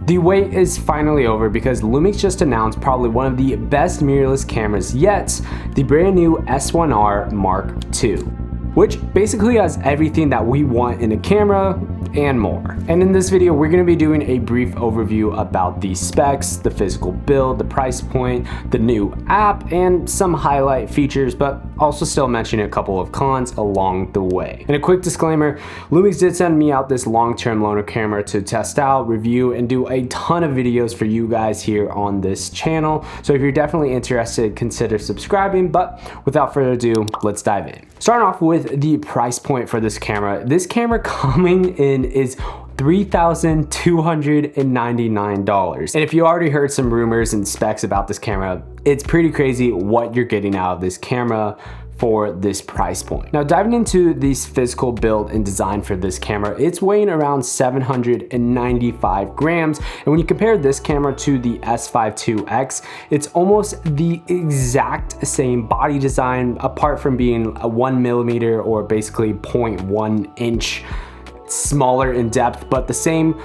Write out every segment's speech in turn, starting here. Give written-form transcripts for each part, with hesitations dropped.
The wait is finally over because LUMIX just announced probably one of the best mirrorless cameras yet, the brand new S1R Mark II, which basically has everything that we want in a camera and more. And in this video, we're gonna be doing a brief overview about the specs, the physical build, the price point, the new app, and some highlight features, but also still mentioning a couple of cons along the way. And a quick disclaimer, LUMIX did send me out this long-term loaner camera to test out, review, and do a ton of videos for you guys here on this channel. So if you're definitely interested, consider subscribing, but without further ado, let's dive in. Starting off with the price point for this camera coming in is $3,299. And if you already heard some rumors and specs about this camera, it's pretty crazy what you're getting out of this camera for this price point. Now diving into this physical build and design for this camera, it's weighing around 795 grams. And when you compare this camera to the S5 IIX, it's almost the exact same body design apart from being a 1 millimeter or basically 0.1 inch smaller in depth, but the same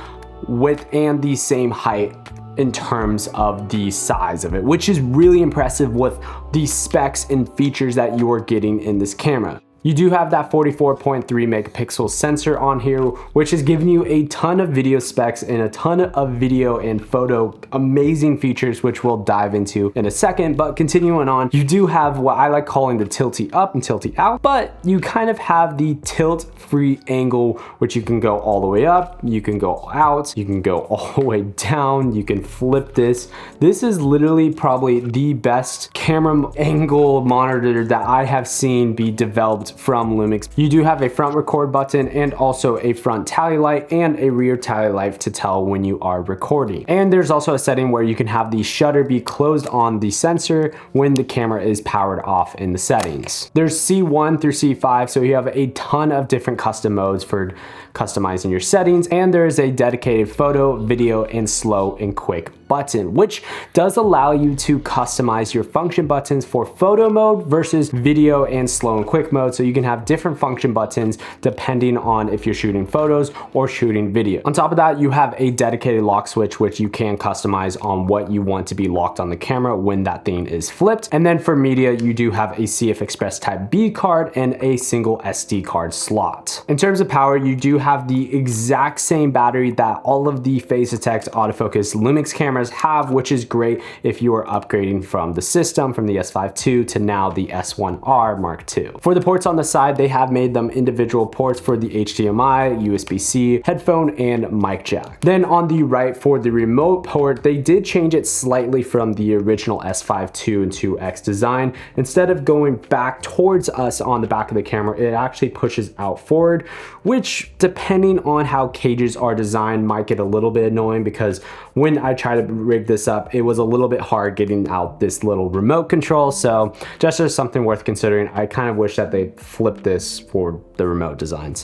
width and the same height in terms of the size of it, which is really impressive with the specs and features that you are getting in this camera. You do have that 44.3 megapixel sensor on here, which is giving you a ton of video specs and a ton of video and photo amazing features, which we'll dive into in a second. But continuing on, you do have what I like calling the tilty up and tilty out, but you kind of have the tilt free angle, which you can go all the way up, you can go out, you can go all the way down, you can flip this. This is literally probably the best camera angle monitor that I have seen be developed from LUMIX. You do have a front record button and also a front tally light and a rear tally light to tell when you are recording. And there's also a setting where you can have the shutter be closed on the sensor when the camera is powered off in the settings. There's C1 through C5, so you have a ton of different custom modes for customizing your settings, and there is a dedicated photo, video, and slow and quick button, which does allow you to customize your function buttons for photo mode versus video and slow and quick mode. So you can have different function buttons depending on if you're shooting photos or shooting video. On top of that, you have a dedicated lock switch, which you can customize on what you want to be locked on the camera when that thing is flipped. And then for media, you do have a CF Express Type B card and a single SD card slot. In terms of power, you do have the exact same battery that all of the phase detect autofocus LUMIX cameras have, which is great if you are upgrading from the system from the S5 II to now the S1R Mark II. For the ports on the side, they have made them individual ports for the HDMI, USB-C, headphone, and mic jack. Then on the right for the remote port, they did change it slightly from the original S5 II and IIX design. Instead of going back towards us on the back of the camera, it actually pushes out forward, which depending on how cages are designed might get a little bit annoying, because when I try to rig this up, it was a little bit hard getting out this little remote control. So just as something worth considering, I kind of wish that they flipped this for the remote design.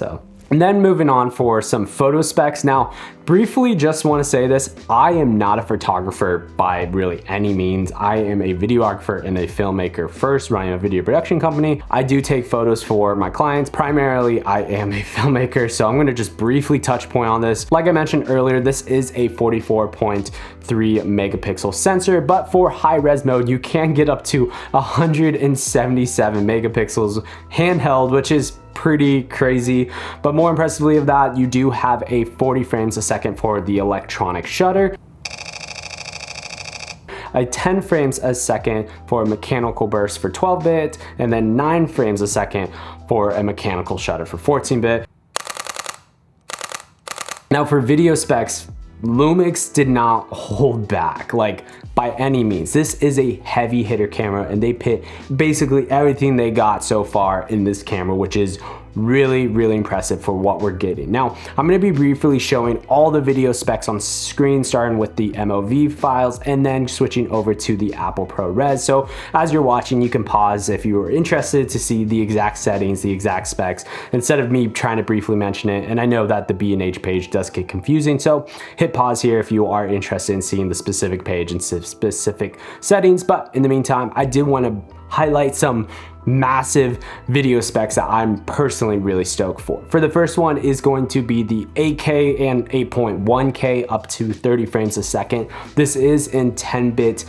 And then moving on for some photo specs. Now, briefly just want to say this, I am not a photographer by really any means. I am a videographer and a filmmaker first, running a video production company. I do take photos for my clients. Primarily, I am a filmmaker, so I'm going to just briefly touch point on this. Like I mentioned earlier, this is a 44.3 megapixel sensor, but for high res mode, you can get up to 177 megapixels handheld, which is pretty crazy. But more impressively of that, you do have a 40 frames a second for the electronic shutter, a 10 frames a second for a mechanical burst for 12-bit, and then 9 frames a second for a mechanical shutter for 14-bit. Now for video specs, LUMIX did not hold back, like by any means. This is a heavy hitter camera, and they put basically everything they got so far in this camera, which is really impressive for what we're getting. Now, I'm gonna be briefly showing all the video specs on screen, starting with the MOV files and then switching over to the Apple ProRes. So as you're watching, you can pause if you are interested to see the exact settings, the exact specs, instead of me trying to briefly mention it. And I know that the B&H page does get confusing, so hit pause here if you are interested in seeing the specific page and specific settings. But in the meantime, I did want to highlight some massive video specs that I'm personally really stoked for. For the first one is going to be the 8K and 8.1K up to 30 frames a second. This is in 10-bit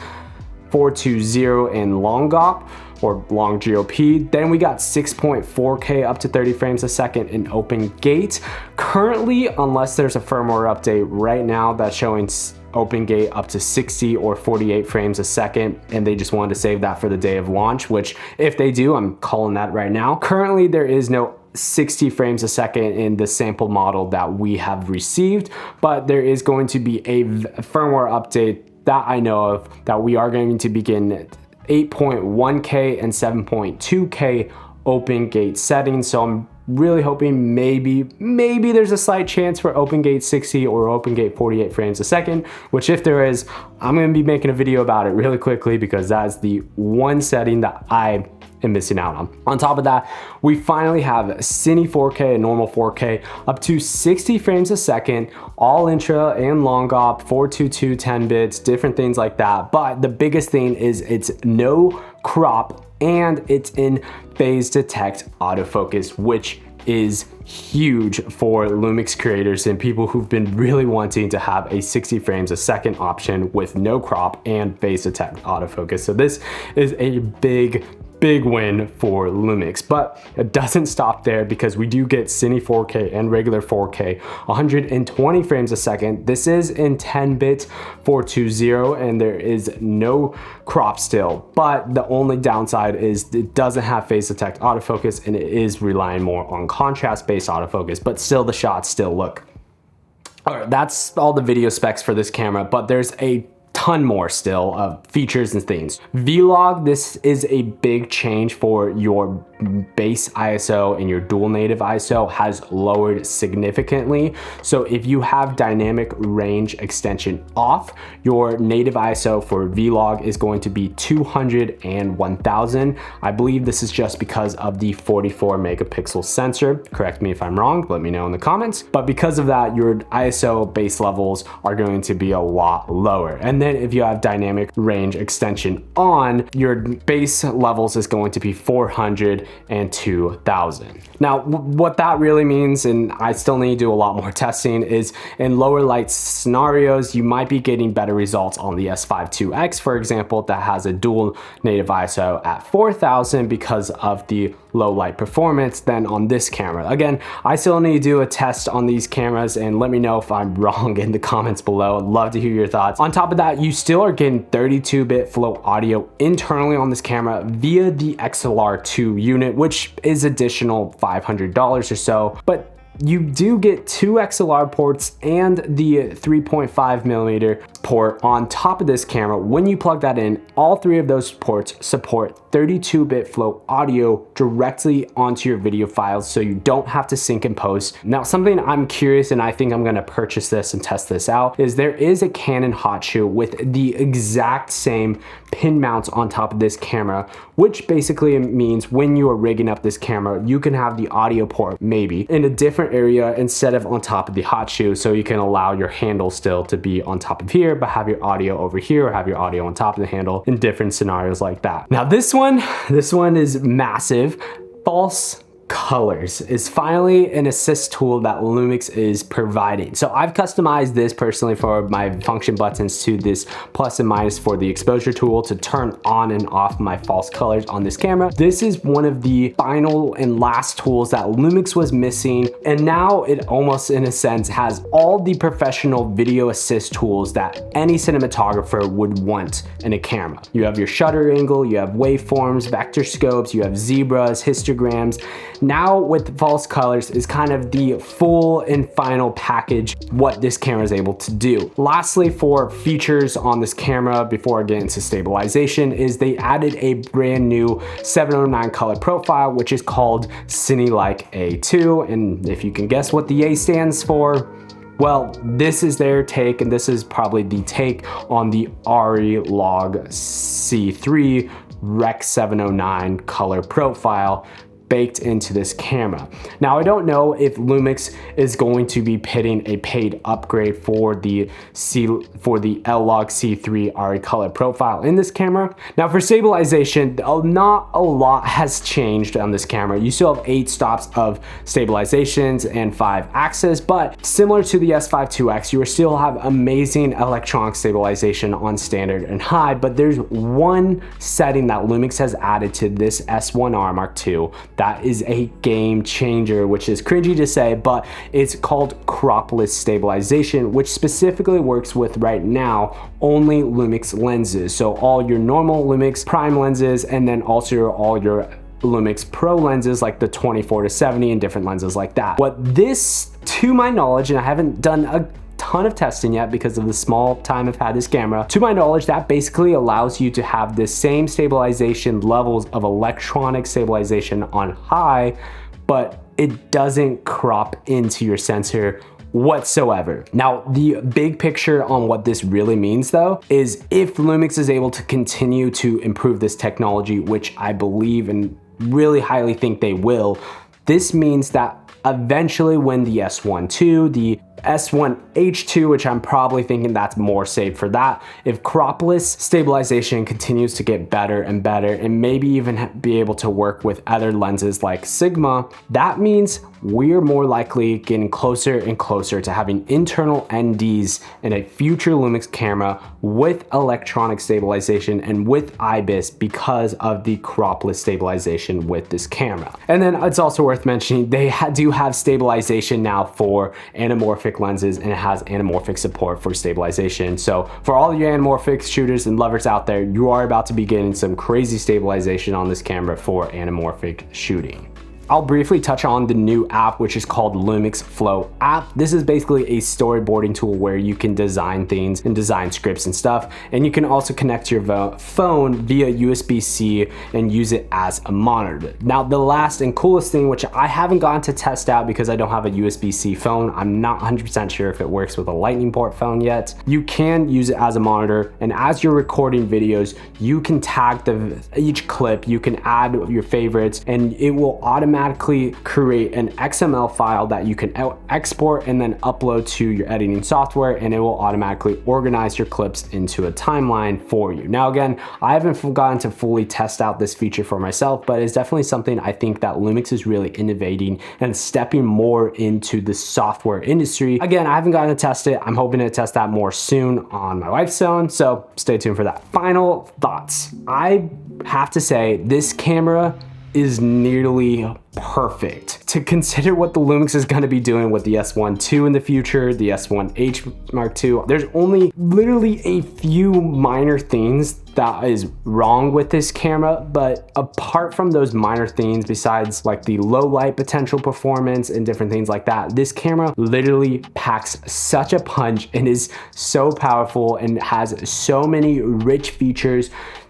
420 and long GOP or long GOP. Then we got 6.4K up to 30 frames a second in open gate. Currently, unless there's a firmware update right now that's showing open gate up to 60 or 48 frames a second, and they just wanted to save that for the day of launch, which if they do, I'm calling that right now. Currently, there is no 60 frames a second in the sample model that we have received, but there is going to be a firmware update that I know of that we are going to begin 8.1K and 7.2K open gate settings. So I'm really hoping maybe there's a slight chance for open gate 60 or open gate 48 frames a second, which if there is, I'm gonna be making a video about it really quickly because that is the one setting that I am missing out on. On top of that, we finally have Cine 4K and normal 4K up to 60 frames a second, all intra and long GOP, 422, 10 bits, different things like that. But the biggest thing is it's no crop and it's in phase detect autofocus, which is huge for LUMIX creators and people who've been really wanting to have a 60 frames a second option with no crop and phase detect autofocus. So this is a big win for LUMIX, but it doesn't stop there because we do get Cine 4K and regular 4K, 120 frames a second. This is in 10-bit 420 and there is no crop still, but the only downside is it doesn't have phase detect autofocus and it is relying more on contrast-based autofocus, but still the shots still look. All right, that's all the video specs for this camera, but there's a ton more still of features and things. Vlog, this is a big change for your base ISO, and your dual native ISO has lowered significantly. So if you have dynamic range extension off, your native ISO for Vlog is going to be 200 and 1000. I believe this is just because of the 44 megapixel sensor. Correct me if I'm wrong, let me know in the comments. But because of that, your ISO base levels are going to be a lot lower. And then if you have dynamic range extension on, your base levels is going to be 400 and 2000. Now, what that really means, and I still need to do a lot more testing, is in lower light scenarios, you might be getting better results on the S5 IIX, for example, that has a dual native ISO at 4000 because of the low light performance than on this camera. Again, I still need to do a test on these cameras and let me know if I'm wrong in the comments below. I'd love to hear your thoughts. On top of that, you still are getting 32-bit flow audio internally on this camera via the XLR2 unit, which is additional $500 or so, but you do get two XLR ports and the 3.5 millimeter port on top of this camera. When you plug that in, all three of those ports support 32-bit flow audio directly onto your video files, so you don't have to sync and post. Now, something I'm curious, and I think I'm gonna purchase this and test this out, is there is a Canon hot shoe with the exact same pin mounts on top of this camera, which basically means when you are rigging up this camera, you can have the audio port maybe in a different area instead of on top of the hot shoe, so you can allow your handle still to be on top of here, but have your audio over here or have your audio on top of the handle in different scenarios like that. Now this one is massive. False colors is finally an assist tool that LUMIX is providing. So I've customized this personally for my function buttons to this plus and minus for the exposure tool to turn on and off my false colors on this camera. This is one of the final and last tools that LUMIX was missing, and now it almost in a sense has all the professional video assist tools that any cinematographer would want in a camera. You have your shutter angle, you have waveforms, vector scopes, you have zebras, histograms. Now with false colors is kind of the full and final package what this camera is able to do. Lastly, for features on this camera before I get into stabilization, is they added a brand new 709 color profile, which is called Cinelike A2. And if you can guess what the A stands for, well, this is their take, and this is probably the take on the ARRI Log C3 Rec 709 color profile. baked into this camera. Now, I don't know if LUMIX is going to be pitting a paid upgrade for the LUMIX C3 ARRI color profile in this camera. Now, for stabilization, not a lot has changed on this camera. You still have 8 stops of stabilizations and 5 axis, but similar to the S5 IIX, you still have amazing electronic stabilization on standard and high, but there's one setting that LUMIX has added to this S1R Mark II that is a game changer, which is cringy to say, but it's called Cropless Stabilization, which specifically works with, right now, only LUMIX lenses. So all your normal LUMIX prime lenses, and then also all your LUMIX Pro lenses like the 24-70 and different lenses like that. What this, to my knowledge, and I haven't done a ton of testing yet because of the small time I've had this camera, to my knowledge, that basically allows you to have the same stabilization levels of electronic stabilization on high, but it doesn't crop into your sensor whatsoever. Now, the big picture on what this really means though is if LUMIX is able to continue to improve this technology, which I believe and really highly think they will, this means that eventually when the S1 II, the S1H2, which I'm probably thinking that's more safe for that, if cropless stabilization continues to get better and better and maybe even be able to work with other lenses like Sigma, that means we're more likely getting closer and closer to having internal NDs in a future LUMIX camera with electronic stabilization and with IBIS because of the cropless stabilization with this camera. And then it's also worth mentioning they do have stabilization now for anamorphic lenses, and it has anamorphic support for stabilization. So for all your anamorphic shooters and lovers out there, you are about to be getting some crazy stabilization on this camera for anamorphic shooting. I'll briefly touch on the new app, which is called LUMIX Flow app. This is basically a storyboarding tool where you can design things and design scripts and stuff. And you can also connect your phone via USB-C and use it as a monitor. Now, the last and coolest thing, which I haven't gotten to test out because I don't have a USB-C phone, I'm not 100% sure if it works with a lightning port phone yet. You can use it as a monitor, and as you're recording videos, you can tag each clip, you can add your favorites, and it will automatically create an XML file that you can export and then upload to your editing software, and it will automatically organize your clips into a timeline for you. Now, again, I haven't gotten to fully test out this feature for myself, but it's definitely something I think that LUMIX is really innovating and stepping more into the software industry. Again, I haven't gotten to test it. I'm hoping to test that more soon on my wife's phone, so stay tuned for that. Final thoughts. I have to say, this camera is nearly perfect. To consider what the LUMIX is going to be doing with the S1 II in the future, the S1H Mark II, there's only literally a few minor things that is wrong with this camera, but apart from those minor things, besides like the low light potential performance and different things like that, this camera literally packs such a punch and is so powerful and has so many rich features.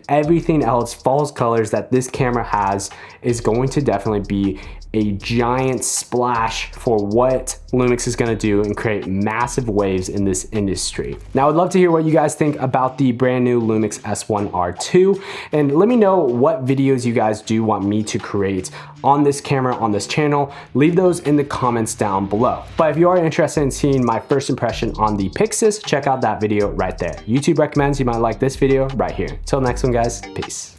Everything else, false colors that this camera has is going to definitely be a giant splash for what LUMIX is going to do and create massive waves in this industry. Now, I'd love to hear what you guys think about the brand new LUMIX S1R2, and let me know what videos you guys do want me to create on this camera, on this channel. Leave those in the comments down below. But if you are interested in seeing my first impression on the Pixis, check out that video right there. YouTube recommends you might like this video right here. Till next one, guys, peace.